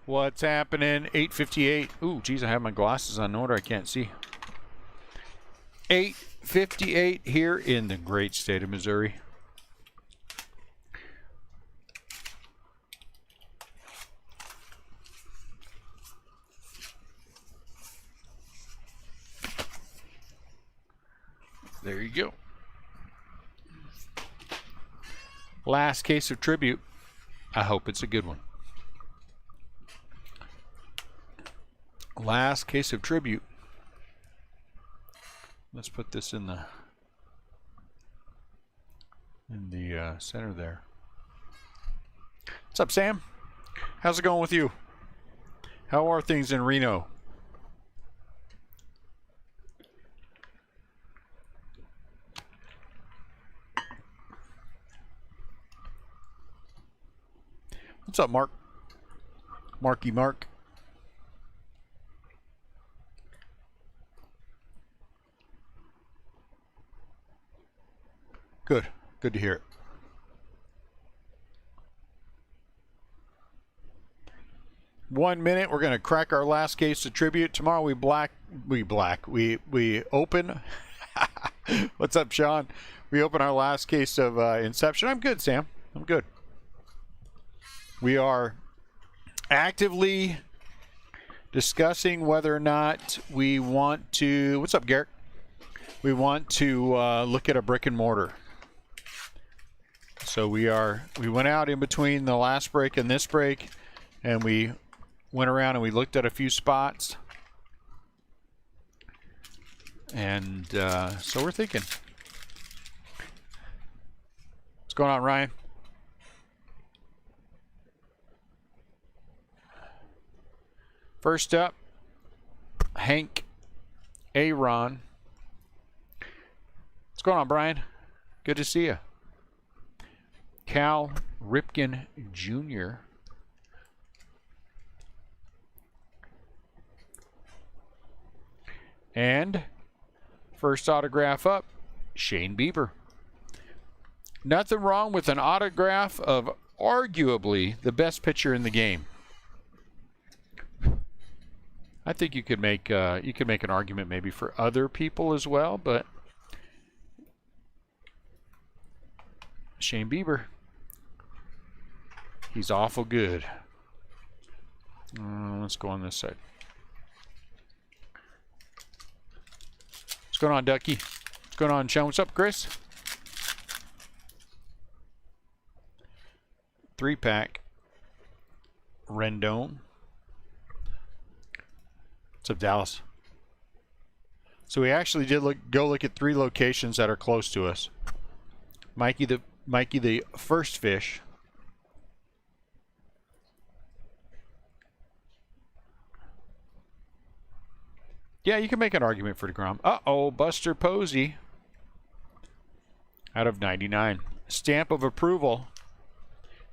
What's happening? 8:58. Ooh, geez, I have my glasses on. No wonder I can't see. 8:58 here in the great state of Missouri. There you go. Last case of tribute. I hope it's a good one. Last case of tribute. Let's put this in the center there. What's up, Sam? How's it going with you? How are things in Reno? What's up, Mark? Marky Mark. Good. Good to hear it. One minute, we're going to crack our last case of tribute. Tomorrow we open. What's up, Sean? We open our last case of Inception. I'm good, Sam. I'm good. We are actively discussing whether or not we want to. What's up, Garrett? We want to look at a brick and mortar. So we went out in between the last break and this break, and we went around and we looked at a few spots. And so we're thinking. What's going on, Ryan? First up, Hank Aaron. What's going on, Brian? Good to see you. Cal Ripken Jr. And first autograph up, Shane Bieber. Nothing wrong with an autograph of arguably the best pitcher in the game. I think you could make an argument maybe for other people as well, but Shane Bieber, he's awful good. Let's go on this side. What's going on, Ducky? What's going on, Sean? What's up, Chris? 3-pack. Rendon. What's up, Dallas? So we actually did go look at 3 locations that are close to us. Mikey the first fish. Yeah, you can make an argument for DeGrom. Uh-oh, Buster Posey. Out of 99. Stamp of approval.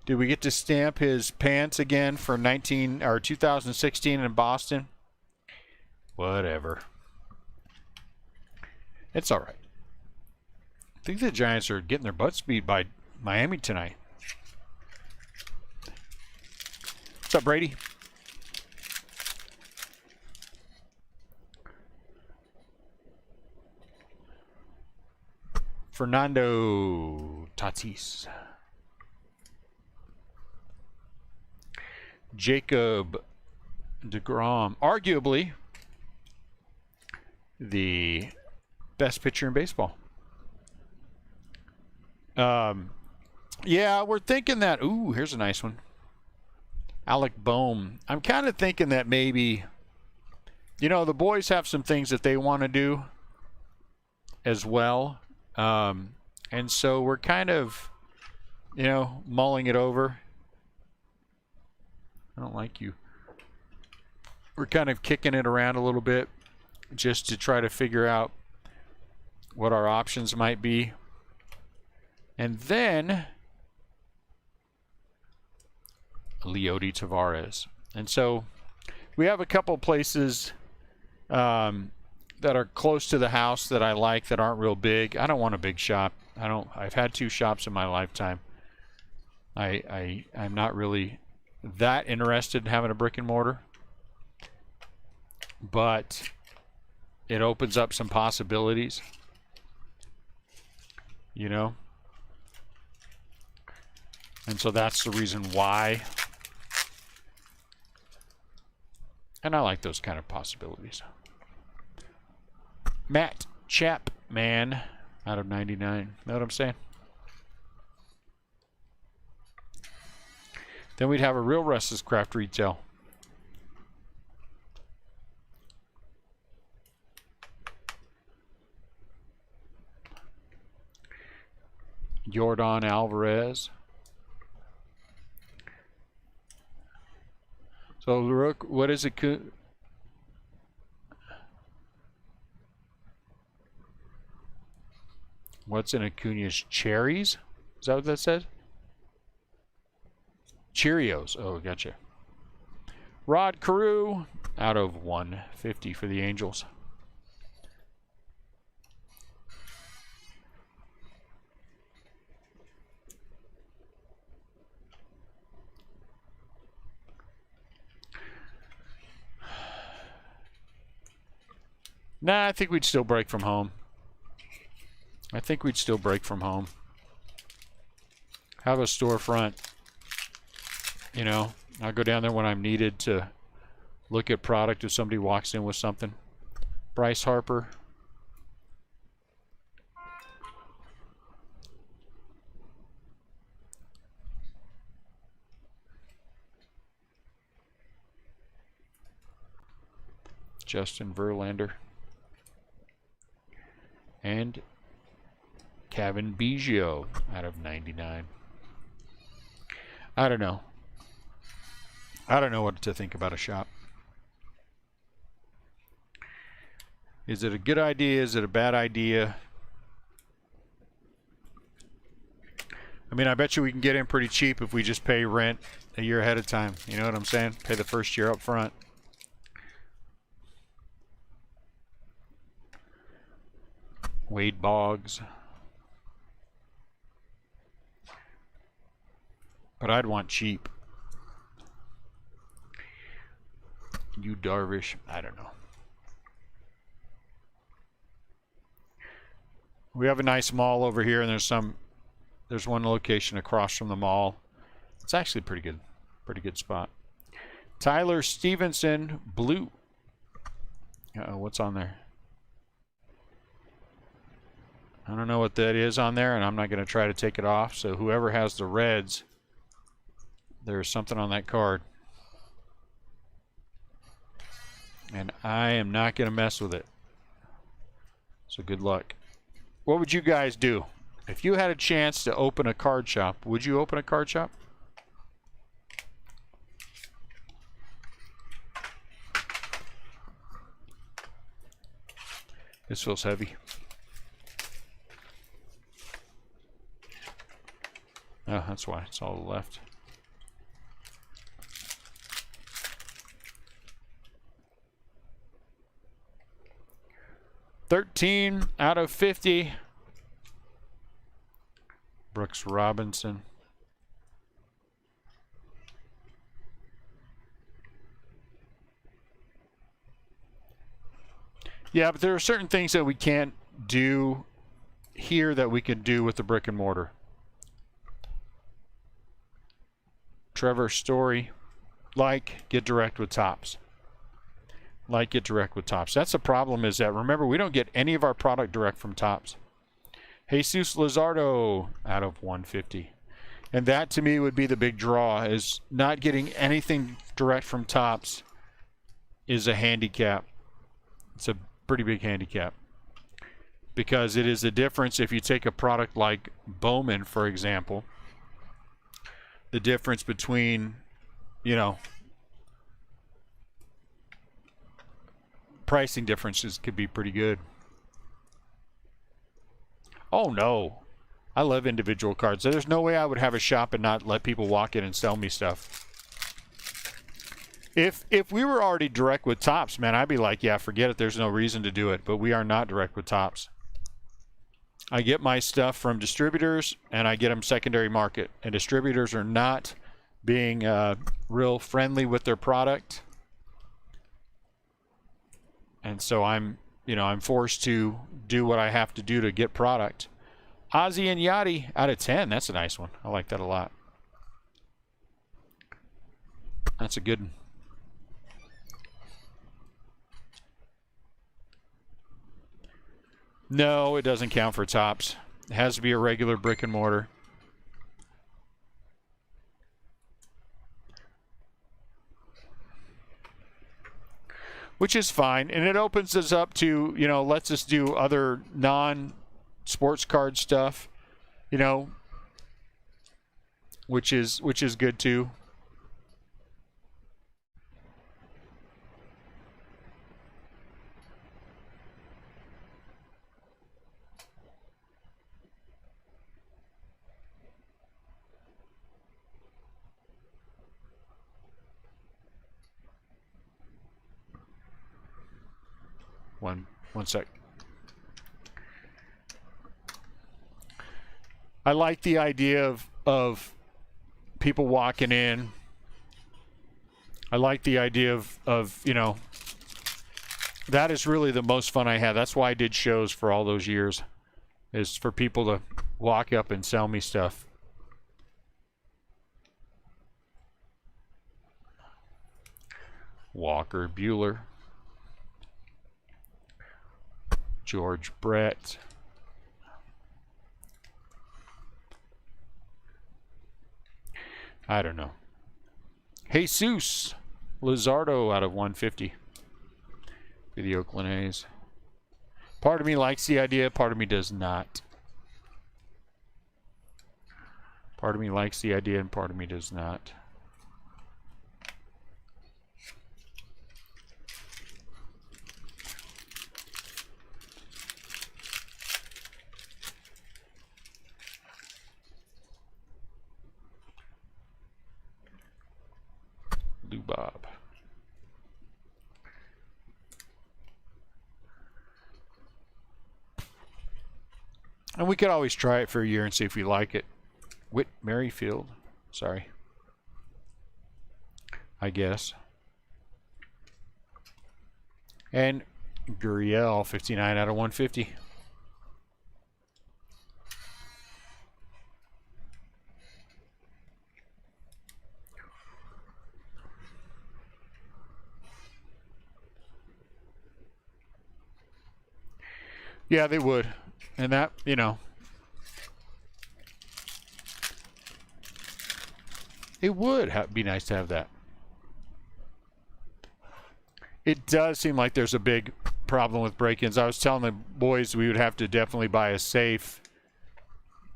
Did we get to stamp his pants again for 2016 in Boston? Whatever. It's all right. I think the Giants are getting their butts beat by Miami tonight. What's up, Brady? Fernando Tatis. Jacob deGrom. Arguably the best pitcher in baseball. Yeah, we're thinking that. Ooh, here's a nice one. Alec Bohm. I'm kind of thinking that maybe, the boys have some things that they want to do as well. And so we're kind of, mulling it over. I don't like you. We're kind of kicking it around a little bit just to try to figure out what our options might be. And then Leody Tavares. And so we have a couple places that are close to the house that I like that aren't real big. I don't want a big shop. I've had 2 shops in my lifetime. I'm not really that interested in having a brick and mortar, but it opens up some possibilities, you know? And so that's the reason why. And I like those kind of possibilities. Matt Chapman out of 99. Know what I'm saying? Then we'd have a real Restless Craft retail. Jordan Alvarez. So, Rook, what is it? What's in Acuna's? Cherries? Is that what that says? Cheerios. Oh, gotcha. Rod Carew out of 150 for the Angels. Nah, I think we'd still break from home. I think we'd still break from home. Have a storefront. You know, I'll go down there when I'm needed to look at product if somebody walks in with something. Bryce Harper. Justin Verlander. And Kevin Biggio out of 99. I don't know. I don't know what to think about a shop. Is it a good idea? Is it a bad idea? I mean, I bet you we can get in pretty cheap if we just pay rent a year ahead of time. You know what I'm saying? Pay the first year up front. Wade Boggs. But I'd want cheap. You Darvish, I don't know. We have a nice mall over here, and there's one location across from the mall. It's actually pretty good spot. Tyler Stevenson, blue. Uh-oh, what's on there? I don't know what that is on there, and I'm not going to try to take it off. So whoever has the Reds, there's something on that card. And I am not going to mess with it. So good luck. What would you guys do? If you had a chance to open a card shop, would you open a card shop? This feels heavy. Oh, that's why it's all left. $13 out of 50. Brooks Robinson. Yeah, but there are certain things that we can't do here that we can do with the brick and mortar. Trevor Story, like get direct with Topps. Like get direct with Topps. That's the problem, is that, remember, we don't get any of our product direct from Topps. Jesus Luzardo out of 150. And that to me would be the big draw, is not getting anything direct from Topps is a handicap. It's a pretty big handicap. Because it is the difference if you take a product like Bowman, for example. The difference between, you know, pricing differences could be pretty good. Oh no, I love individual cards. There's no way I would have a shop and not let people walk in and sell me stuff. If we were already direct with Topps, man, I'd be like, yeah, forget it. There's no reason to do it. But we are not direct with Topps. I get my stuff from distributors, and I get them secondary market. And distributors are not being real friendly with their product. And so I'm forced to do what I have to do to get product. Ozzy and Yachty out of 10. That's a nice one. I like that a lot. That's a good one. No, it doesn't count for tops. It has to be a regular brick and mortar. Which is fine, and it opens us up to, lets us do other non-sports card stuff, which is good too. One sec. I like the idea of people walking in. I like the idea of that is really the most fun I had. That's why I did shows for all those years, is for people to walk up and sell me stuff. Walker Bueller. George Brett. I don't know. Jesus Luzardo out of 150 for the Oakland A's. Part of me likes the idea, part of me does not. Part of me likes the idea and part of me does not. Lou Bob. And we could always try it for a year and see if we like it. Whit Merrifield. Sorry. I guess. And Gurriel, 59 out of 150. Yeah, they would. And that, it would be nice to have that. It does seem like there's a big problem with break-ins. I was telling the boys we would have to definitely buy a safe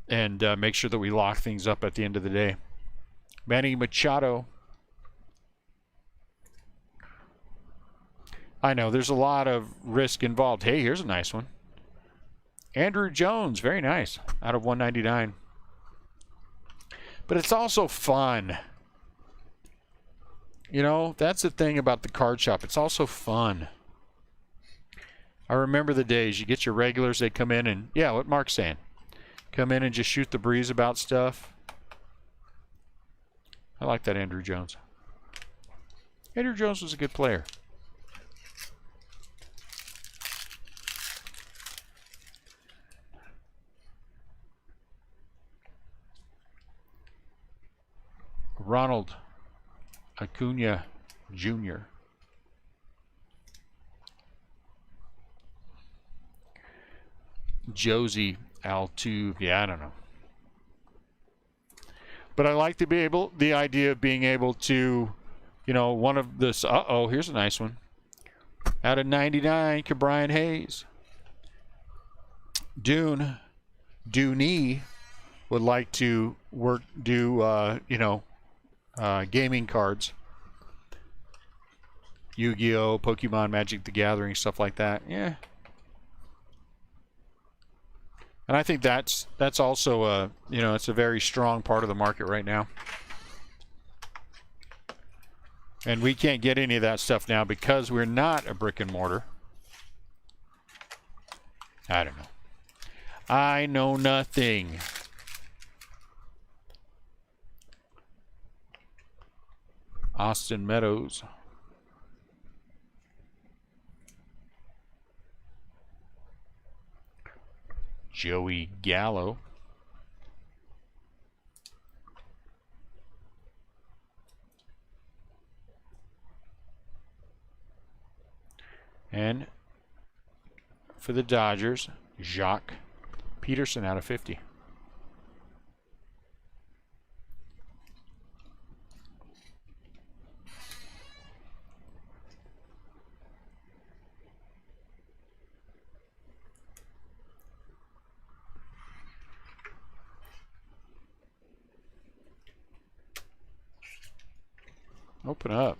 and make sure that we lock things up at the end of the day. Manny Machado. I know, there's a lot of risk involved. Hey, here's a nice one. Andrew Jones, very nice, out of 199. But it's also fun. That's the thing about the card shop. It's also fun. I remember the days you get your regulars, they come in and, yeah, what Mark's saying. Come in and just shoot the breeze about stuff. I like that Andrew Jones. Andrew Jones was a good player. Ronald Acuna Jr. Josie Altuve. Yeah, I don't know. But I like to be the idea of being able to, one of this. Uh-oh, here's a nice one. Out of 99, Brian Hayes. Dooney would like to do gaming cards. Yu-Gi-Oh, Pokemon, Magic the Gathering, stuff like that. Yeah. And I think that's also it's a very strong part of the market right now. And we can't get any of that stuff now because we're not a brick and mortar. I don't know. I know nothing. Austin Meadows. Joey Gallo. And for the Dodgers, Jacques Peterson out of 50. Open up.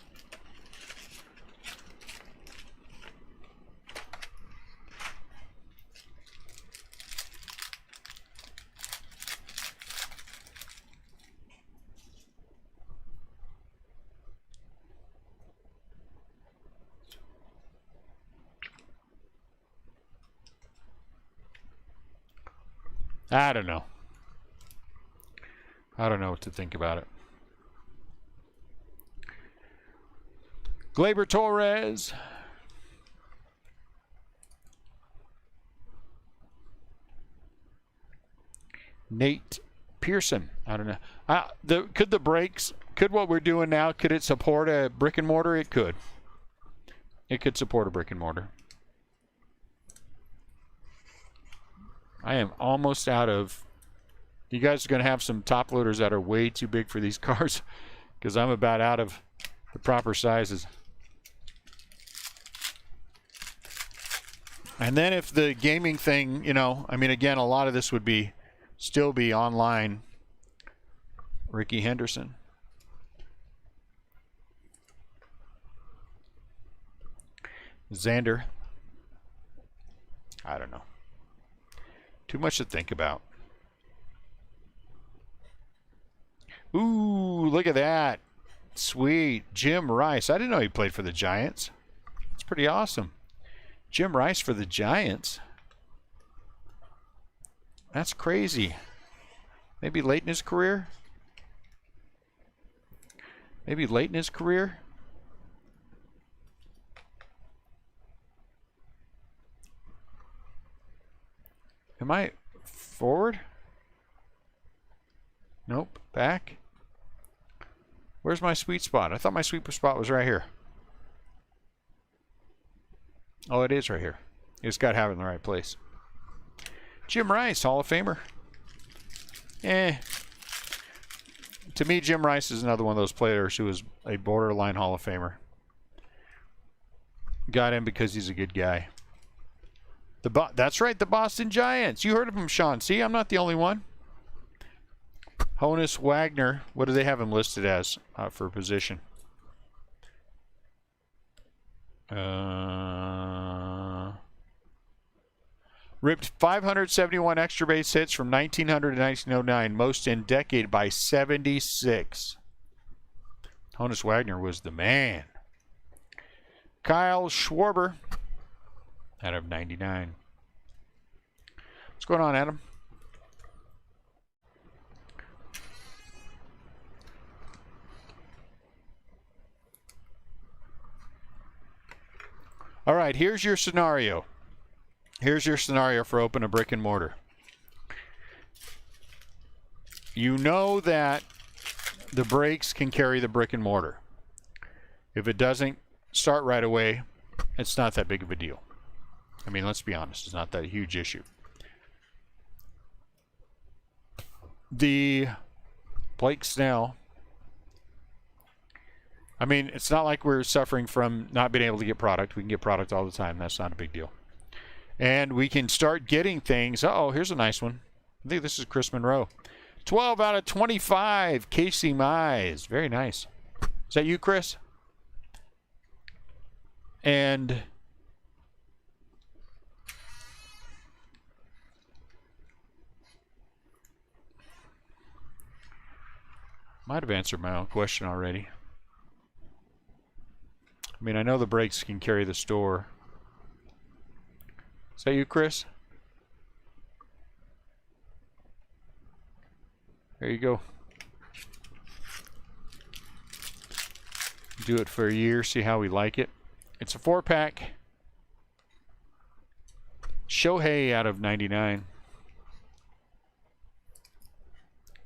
I don't know. I don't know what to think about it. Gleyber Torres. Nate Pearson. I don't know. Could the brakes, could what we're doing now, could it support a brick and mortar? It could. It could support a brick and mortar. I am almost out of... You guys are going to have some top loaders that are way too big for these cars because I'm about out of the proper sizes. And then if the gaming thing, you know, I mean, again, a lot of this would be still be online. Ricky Henderson. Xander. I don't know. Too much to think about. Ooh, look at that. Sweet. Jim Rice. I didn't know he played for the Giants. It's pretty awesome. Jim Rice for the Giants. That's crazy. Maybe late in his career? Maybe late in his career? Am I forward? Nope. Back? Where's my sweet spot? I thought my sweet spot was right here. Oh, it is right here. You just got to have it in the right place. Jim Rice, Hall of Famer. To me, Jim Rice is another one of those players who is a borderline Hall of Famer. Got him because he's a good guy. That's right, the Boston Giants. You heard of him, Sean. See, I'm not the only one. Honus Wagner. What do they have him listed as for position? Ripped 571 extra base hits from 1900 to 1909, most in decade by 76. Honus Wagner was the man. Kyle Schwarber out of 99. What's going on, Adam? All right, here's your scenario. Here's your scenario for open a brick and mortar. You know that the brakes can carry the brick and mortar. If it doesn't start right away, it's not that big of a deal. I mean, let's be honest, it's not that huge issue. The Blake Snell, I mean, it's not like we're suffering from not being able to get product. We can get product all the time. That's not a big deal. And we can start getting things. Uh-oh, here's a nice one. I think this is Chris Monroe. 12 out of 25, Casey Mize. Very nice. Is that you, Chris? And might have answered my own question already. I mean, I know the brakes can carry the store. Is that you, Chris? There you go. Do it for a year, see how we like it. It's a 4-pack. Shohei out of 99.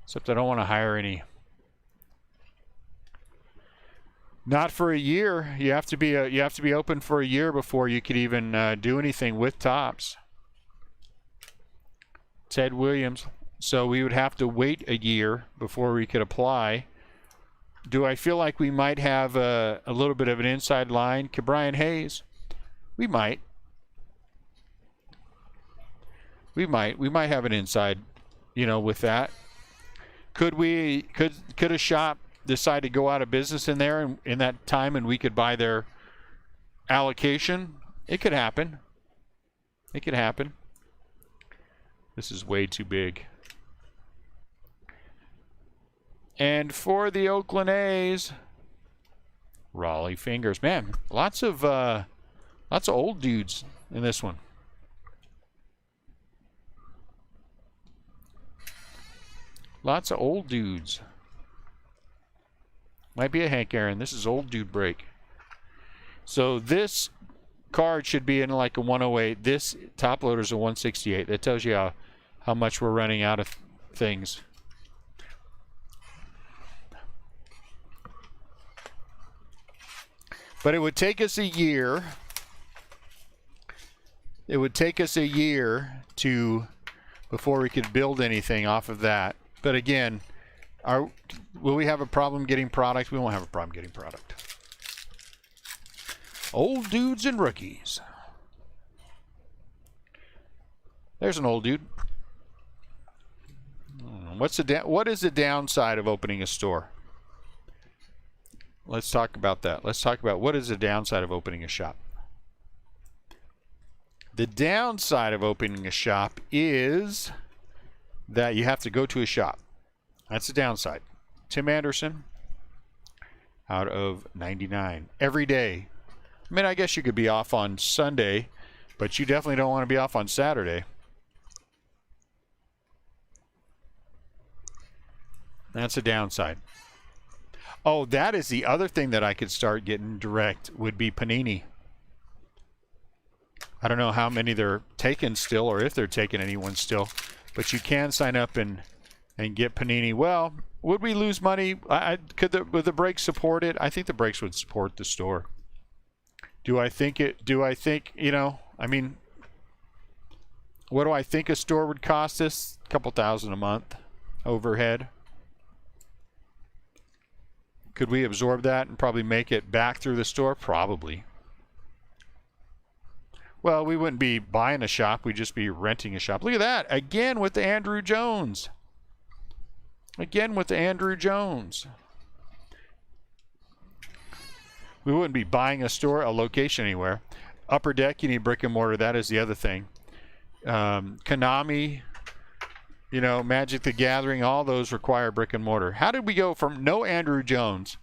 Except I don't want to hire any. Not for a year. You have to be open for a year before you could even do anything with Topps. Ted Williams. So we would have to wait a year before we could apply. Do I feel like we might have a little bit of an inside line? Brian Hayes. We might. We might have an inside, with that. Could a shop decide to go out of business in there in that time and we could buy their allocation? It could happen. It could happen. This is way too big. And for the Oakland A's, Raleigh Fingers. Man, lots of old dudes in this one. Lots of old dudes. Might be a Hank Aaron. This is old dude break. So this card should be in like a 108. This top loader is a 168. That tells you how much we're running out of things. But it would take us a year. It would take us a year before we could build anything off of that. But again, will we have a problem getting product? We won't have a problem getting product. Old dudes and rookies. There's an old dude. What is the downside of opening a store? Let's talk about that. Let's talk about what is the downside of opening a shop. The downside of opening a shop is that you have to go to a shop. That's the downside. Tim Anderson out of 99 every day. I mean, I guess you could be off on Sunday, but you definitely don't want to be off on Saturday. That's a downside. Oh, that is the other thing that I could start getting direct would be Panini. I don't know how many they're taking still or if they're taking anyone still, but you can sign up and get Panini. Well, would we lose money? Would the breaks support it? I think the breaks would support the store. I mean, what do I think a store would cost us? A couple $1,000 a month overhead. Could we absorb that and probably make it back through the store? Probably. Well, we wouldn't be buying a shop. We'd just be renting a shop. Look at that. Again with the Andrew Jones. Again with the Andrew Jones. We wouldn't be buying a store, a location anywhere. Upper Deck, you need brick and mortar. That is the other thing. Konami, Magic the Gathering, all those require brick and mortar. How did we go from no Andrew Jones?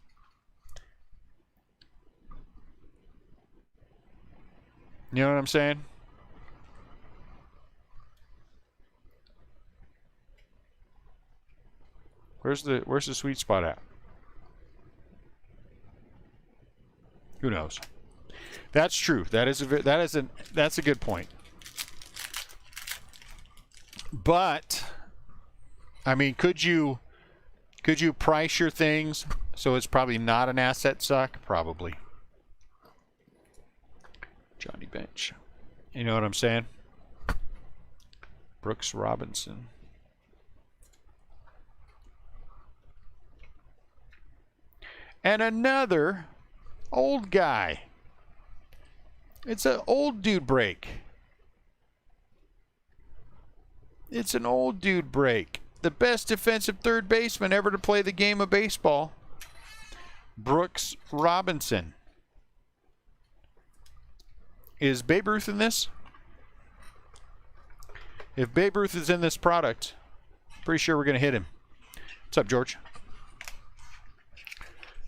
You know what I'm saying? Where's the sweet spot at? Who knows? That's true. That's a good point. But I mean, could you price your things so it's probably not an asset suck? Probably. Johnny Bench. You know what I'm saying? Brooks Robinson. And another old guy. It's an old dude break. It's an old dude break. The best defensive third baseman ever to play the game of baseball. Brooks Robinson. Is Babe Ruth in this? If Babe Ruth is in this product, pretty sure we're going to hit him. What's up, George?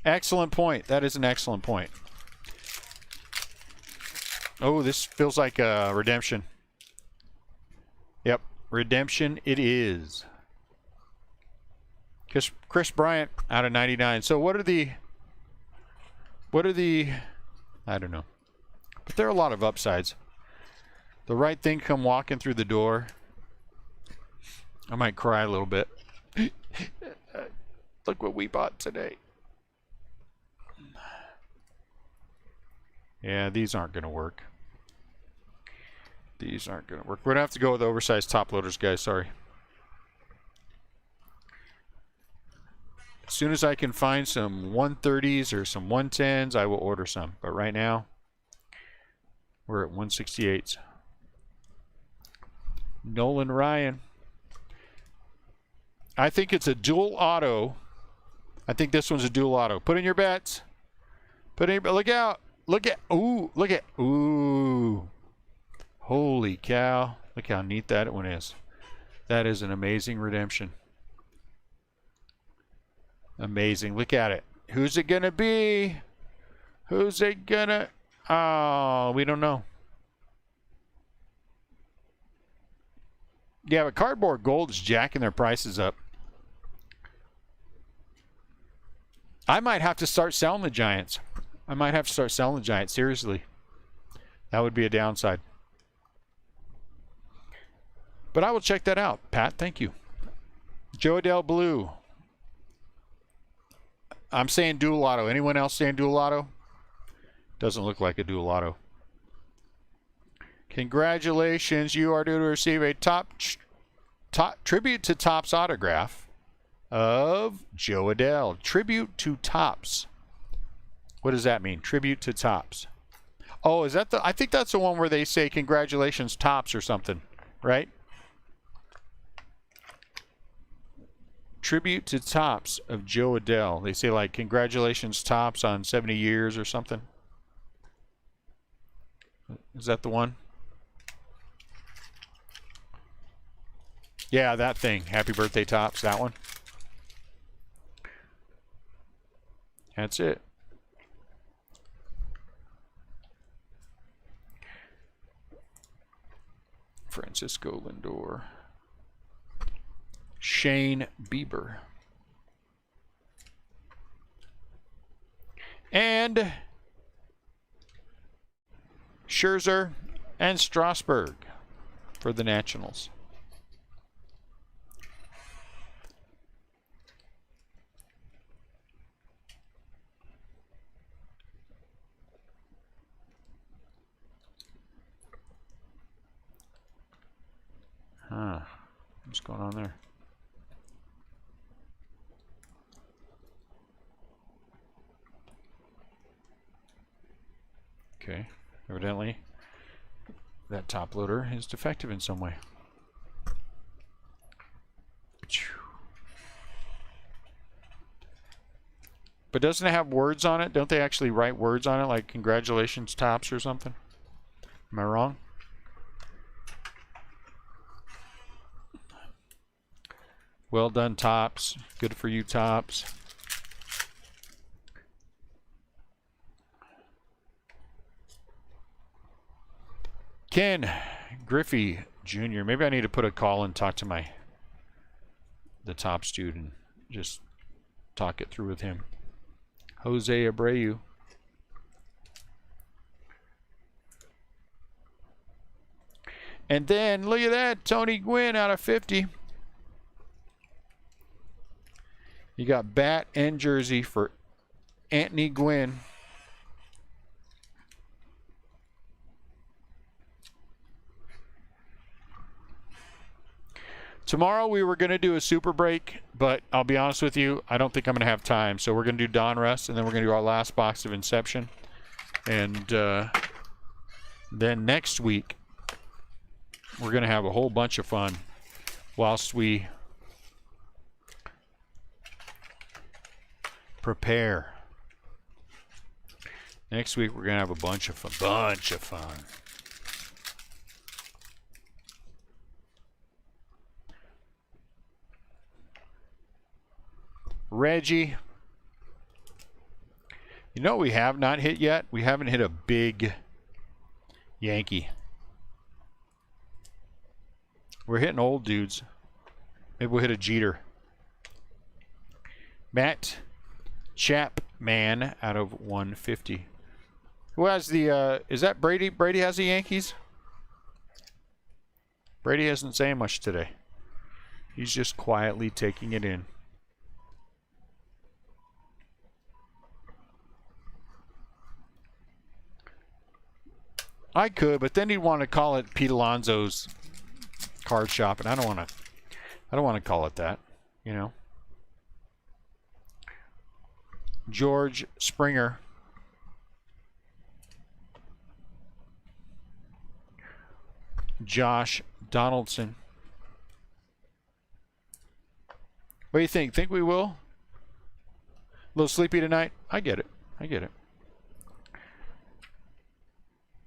Excellent point. That is an excellent point. Oh, this feels like a redemption. Yep, redemption it is. Chris Bryant out of 99. So what are the What are the... I don't know. But there are a lot of upsides. The right thing come walking through the door. I might cry a little bit. Look what we bought today. Yeah, these aren't going to work. These aren't going to work. We're going to have to go with oversized top loaders, guys. Sorry. As soon as I can find some 130s or some 110s, I will order some. But right now, we're at 168s. Nolan Ryan. I think it's a dual auto. I think this one's a dual auto. Put in your bets. Put in your, look out. Look at, ooh, look at, ooh. Holy cow. Look how neat that one is. That is an amazing redemption. Amazing. Look at it. Who's it going to be? Who's it going to? Oh, we don't know. Yeah, but cardboard gold is jacking their prices up. I might have to start selling the Giants. I might have to start selling the Giants. Seriously. That would be a downside. But I will check that out. Pat, thank you. Joe Adele Blue. I'm saying dual auto. Anyone else saying dual auto? Doesn't look like a dual auto. Congratulations. You are due to receive a top tribute to Topps autograph of Joe Adele. Tribute to Topps. What does that mean? Tribute to Topps. Oh, is that the... I think that's the one where they say congratulations Topps or something, right? Tribute to Topps of Joe Adele. They say like congratulations Topps on 70 years or something. Is that the one? Yeah, that thing. Happy birthday Topps, that one. That's it. Francisco Lindor. Shane Bieber. And Scherzer and Strasburg for the Nationals. Huh. What's going on there? Okay. Evidently, that top loader is defective in some way. But doesn't it have words on it? Don't they actually write words on it, like congratulations Topps or something? Am I wrong? Well done, Topps. Good for you, Topps. Ken Griffey Jr. Maybe I need to put a call and talk to the Topps dude and just talk it through with him. Jose Abreu. And then look at that, Tony Gwynn out of 50. You got bat and jersey for Anthony Gwynn. Tomorrow we were going to do a super break, but I'll be honest with you, I don't think I'm going to have time. So we're going to do Donruss, and then we're going to do our last box of Inception. And then next week, we're going to have a whole bunch of fun whilst we prepare. Next week, we're going to have a bunch of fun. Reggie. You know what we have not hit yet? We haven't hit a big Yankee. We're hitting old dudes. Maybe we'll hit a Jeter. Matt Chapman out of 150. Who has the, is that Brady? Brady has the Yankees? Brady isn't saying much today. He's just quietly taking it in. I could, but then he'd want to call it Pete Alonso's card shop, and I don't want to call it that, you know. George Springer. Josh Donaldson. What do you think? Think we will? A little sleepy tonight? I get it. I get it.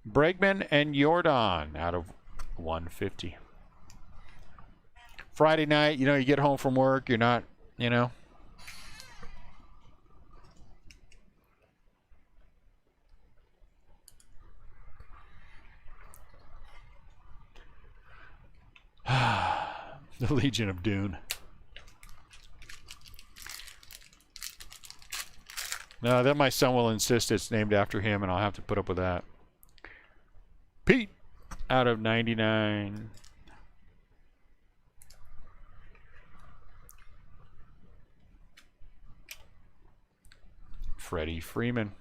Bregman and Jordan out of 150. Friday night, you know, you get home from work, you're not, you know. The Legion of Dune. No, then my son will insist it's named after him, and I'll have to put up with that. Pete out of 99. Freddie Freeman.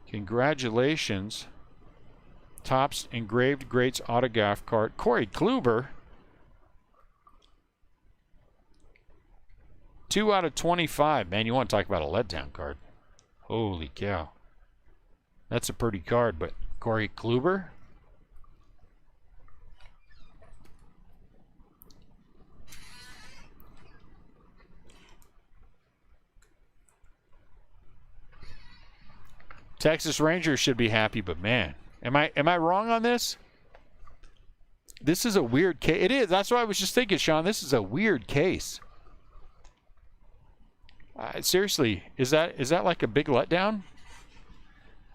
Congratulations. Topps Engraved Greats autograph card. Corey Kluber. 2 out of 25. Man, you want to talk about a letdown card. Holy cow. That's a pretty card, but Corey Kluber? Texas Rangers should be happy, but man, am I wrong on this? This is a weird case. It is. That's what I was just thinking, Sean. This is a weird case. Seriously, is that like a big letdown?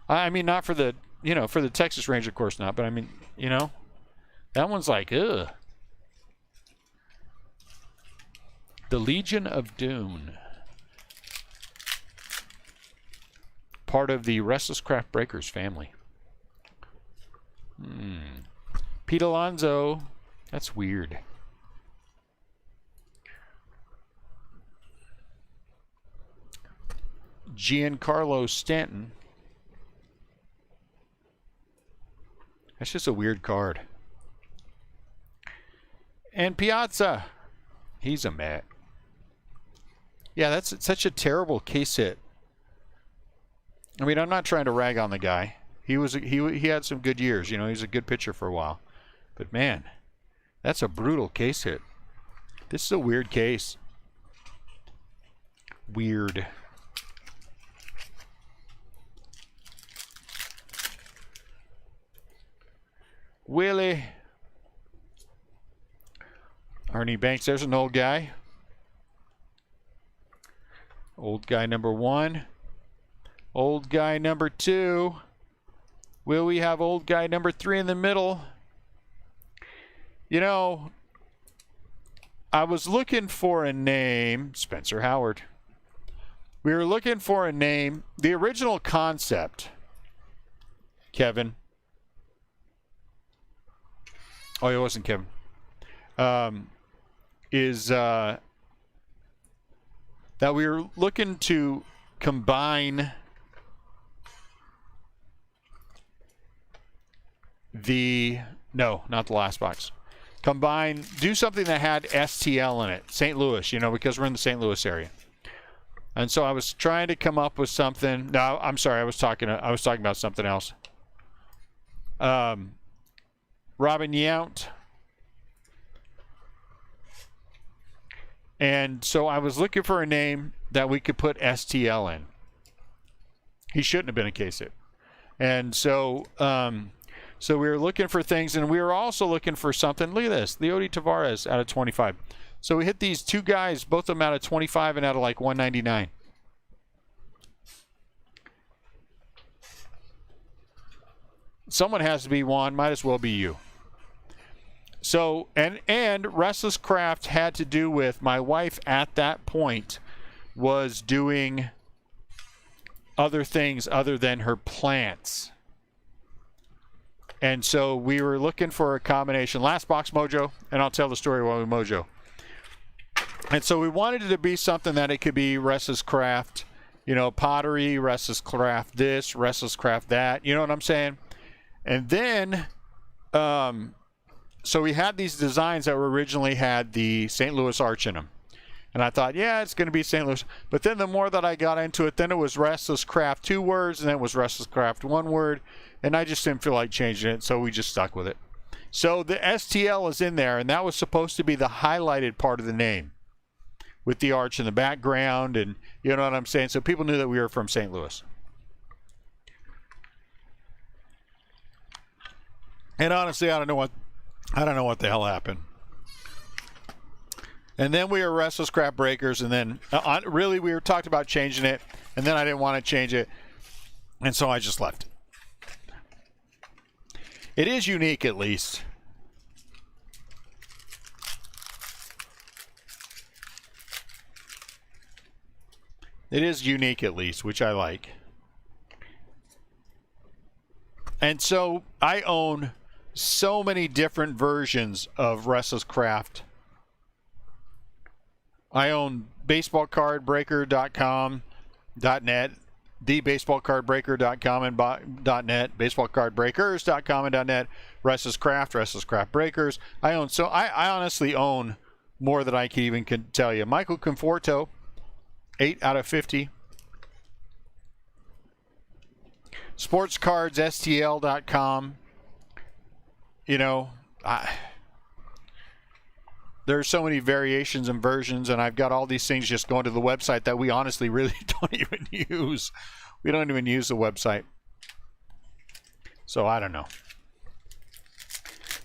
I mean, not for the, you know, for the Texas Rangers, of course not, but I mean, you know, that one's like, ugh. The Legion of Dune. Part of the Restless Craft Breakers family. Pete Alonso. That's weird. Giancarlo Stanton. That's just a weird card. And Piazza. He's a Met. Yeah, that's such a terrible case hit. I mean, I'm not trying to rag on the guy. He had some good years. You know, he's a good pitcher for a while. But man, that's a brutal case hit. This is a weird case. Weird. Willie. Arnie Banks. There's an old guy. Old guy number 1. Old guy number 2. Will we have old guy number 3 in the middle? You know, I was looking for a name. Spencer Howard. We were looking for a name. The original concept, Kevin. Oh, it wasn't Kevin. Is that we were looking to combine no, not the last box. Do something that had STL in it. St. Louis, you know, because we're in the St. Louis area. And so I was trying to come up with something. No, I'm sorry. I was talking about something else. Robin Yount. And so I was looking for a name that we could put STL in. He shouldn't have been a case hit. And so so we were looking for things, and we were also looking for something. Look at this. Leody Tavares out of 25. So we hit these two guys, both of them out of 25 and out of like 199. Someone has to be Juan. Might as well be you. So, and Restless Craft had to do with my wife at that point was doing other things other than her plants. And so we were looking for a combination. Last box mojo, and I'll tell the story while we mojo. And so we wanted it to be something that it could be Restless Craft, you know, pottery, Restless Craft this, Restless Craft that. You know what I'm saying? And then, so we had these designs that were originally had the St. Louis arch in them. And I thought, yeah, it's going to be St. Louis. But then the more that I got into it, then it was Restless Craft 2 words, and then it was Restless Craft 1 word. And I just didn't feel like changing it, so we just stuck with it. So the STL is in there, and that was supposed to be the highlighted part of the name with the arch in the background, and you know what I'm saying? So people knew that we were from St. Louis. And honestly, I don't know what the hell happened. And then we were Restless Craft Breakers, and then really we were talked about changing it, and then I didn't want to change it, and so I just left it. It is unique, at least. It is unique, at least, which I like. And so I own so many different versions of Restless Craft. I own baseballcardbreaker.com, .net, thebaseballcardbreaker.com and .net, baseballcardbreakers.com and .net, Restless Craft Breakers. I honestly own more than I can even tell you. Michael Conforto, 8 out of 50. SportsCardsSTL.com. You know, there's so many variations and versions, and I've got all these things just going to the website that we honestly really don't even use. We don't even use the website. So I don't know.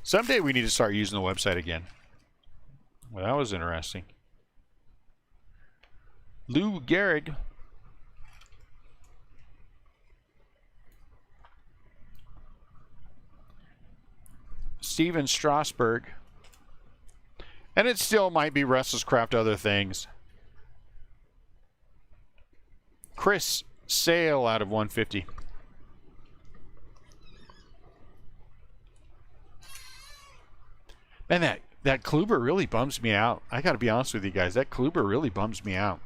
Someday we need to start using the website again. Well, that was interesting. Lou Gehrig. Steven Strasberg. And it still might be Restless Craft other things. Chris Sale out of 150. Man, that Kluber really bums me out. I got to be honest with you guys. That Kluber really bums me out.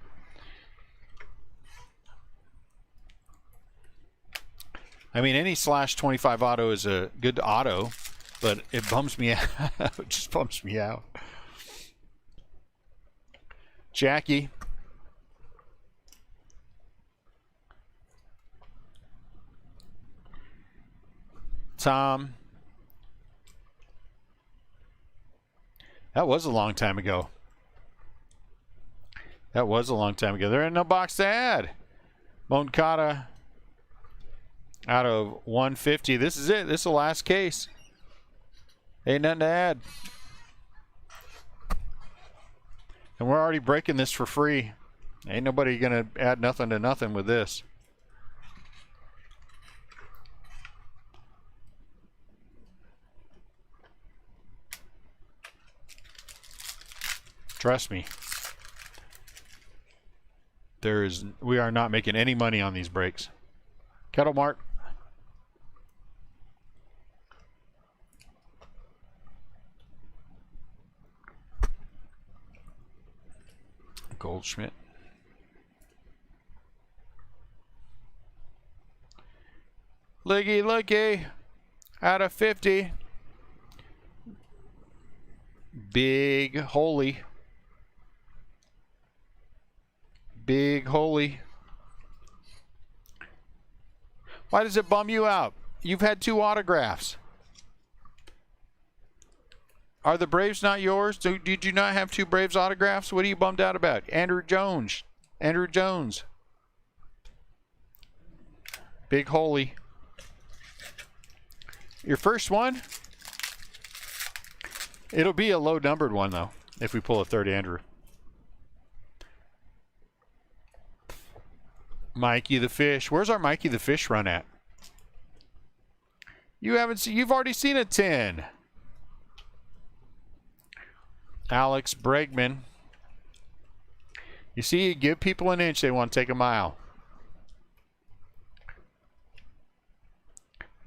I mean, any /25 auto is a good auto, but it bums me out. It just bums me out. Jackie. Tom. That was a long time ago. That was a long time ago. There ain't no box to add. Moncada out of 150. This is it. This is the last case. Ain't nothing to add. And we're already breaking this for free. Ain't nobody going to add nothing to nothing with this. Trust me. We are not making any money on these breaks. Kettle Mart. Goldschmidt. Looky out of 50. Big Holy. Big Holy. Why does it bum you out? You've had 2 autographs. Are the Braves not yours? Did you not have 2 Braves autographs? What are you bummed out about? Andrew Jones. Big Holy. Your first one? It'll be a low numbered one, though, if we pull a third Andrew. Mikey the Fish. Where's our Mikey the Fish run at? You've already seen a 10. Alex Bregman. You see, you give people an inch, they want to take a mile.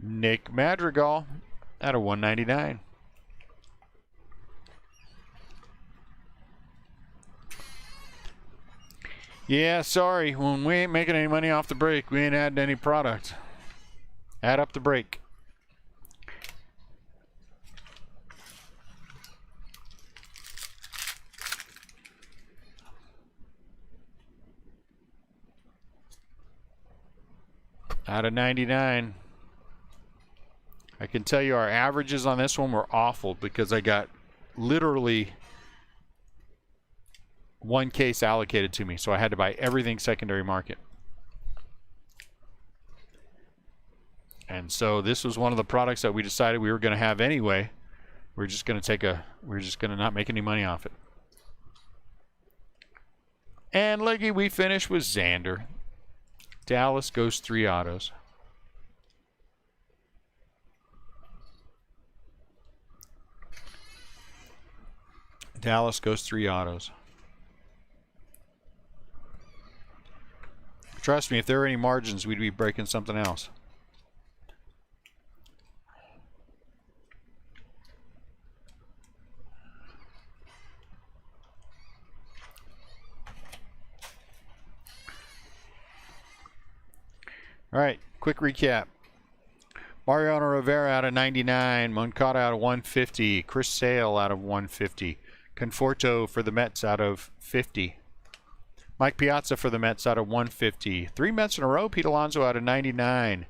Nick Madrigal out of 199. Yeah, sorry. When we ain't making any money off the break, we ain't adding any product. Add up the break. Out of 99. I can tell you our averages on this one were awful because I got literally one case allocated to me, so I had to buy everything secondary market. And so this was one of the products that we decided we were going to have anyway. We're just going to not make any money off it. And Leggy, we finished with Xander. Dallas goes 3 autos. Dallas goes 3 autos. Trust me, if there were any margins, we'd be breaking something else. All right, quick recap. Mariano Rivera out of 99, Moncada out of 150, Chris Sale out of 150, Conforto for the Mets out of 50, Mike Piazza for the Mets out of 150, 3 Mets in a row, Pete Alonso out of 99,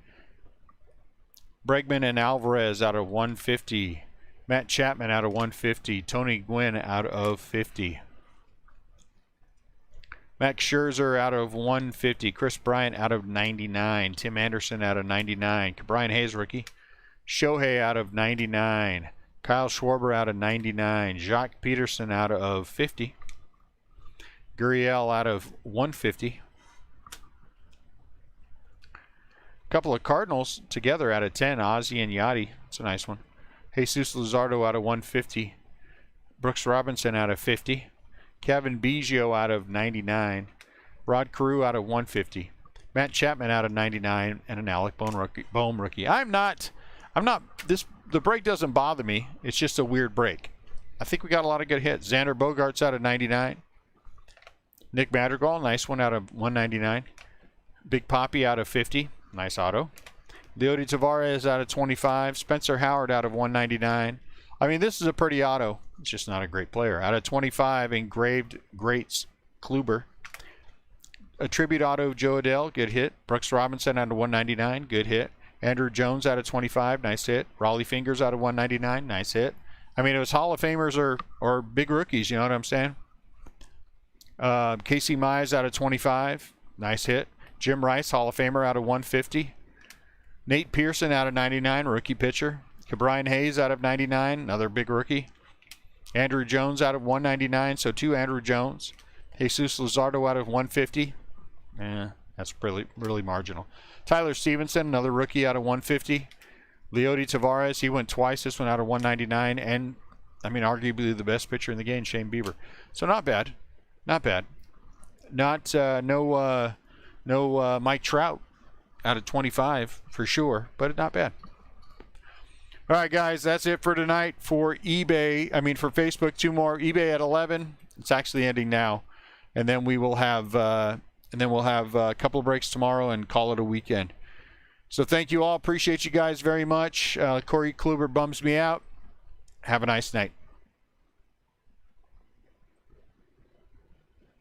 Bregman and Alvarez out of 150, Matt Chapman out of 150, Tony Gwynn out of 50. Max Scherzer out of 150. Chris Bryant out of 99. Tim Anderson out of 99. Brian Hayes rookie. Shohei out of 99. Kyle Schwarber out of 99. Jacques Peterson out of 50. Gurriel out of 150. A couple of Cardinals together out of 10. Ozzie and Yachty. That's a nice one. Jesus Luzardo out of 150. Brooks Robinson out of 50. Kevin Biggio out of 99. Rod Carew out of 150. Matt Chapman out of 99. And an Alec Bohm rookie. The break doesn't bother me. It's just a weird break. I think we got a lot of good hits. Xander Bogaerts out of 99. Nick Madrigal, nice one out of 199. Big Papi out of 50. Nice auto. Leody Taveras out of 25. Spencer Howard out of 199. I mean, this is a pretty auto. It's just not a great player. Out of 25, engraved greats Kluber. A tribute auto, Joe Adell, good hit. Brooks Robinson out of 199, good hit. Andrew Jones out of 25, nice hit. Raleigh Fingers out of 199, nice hit. I mean, it was Hall of Famers or big rookies, you know what I'm saying? Casey Mize out of 25, nice hit. Jim Rice, Hall of Famer out of 150. Nate Pearson out of 99, rookie pitcher. Brian Hayes out of 99, another big rookie. Andrew Jones out of 199, so 2 Andrew Jones. Jesus Luzardo out of 150. That's really marginal. Tyler Stevenson, another rookie out of 150. Leody Taveras, he went twice, this one out of 199. And, I mean, arguably the best pitcher in the game, Shane Bieber. So not bad. Not bad. No Mike Trout out of 25 for sure, but not bad. All right, guys, that's it for tonight for eBay. For Facebook, 2 more. eBay at 11. It's actually ending now, and then we'll have a couple of breaks tomorrow and call it a weekend. So thank you all. Appreciate you guys very much. Corey Kluber bums me out. Have a nice night.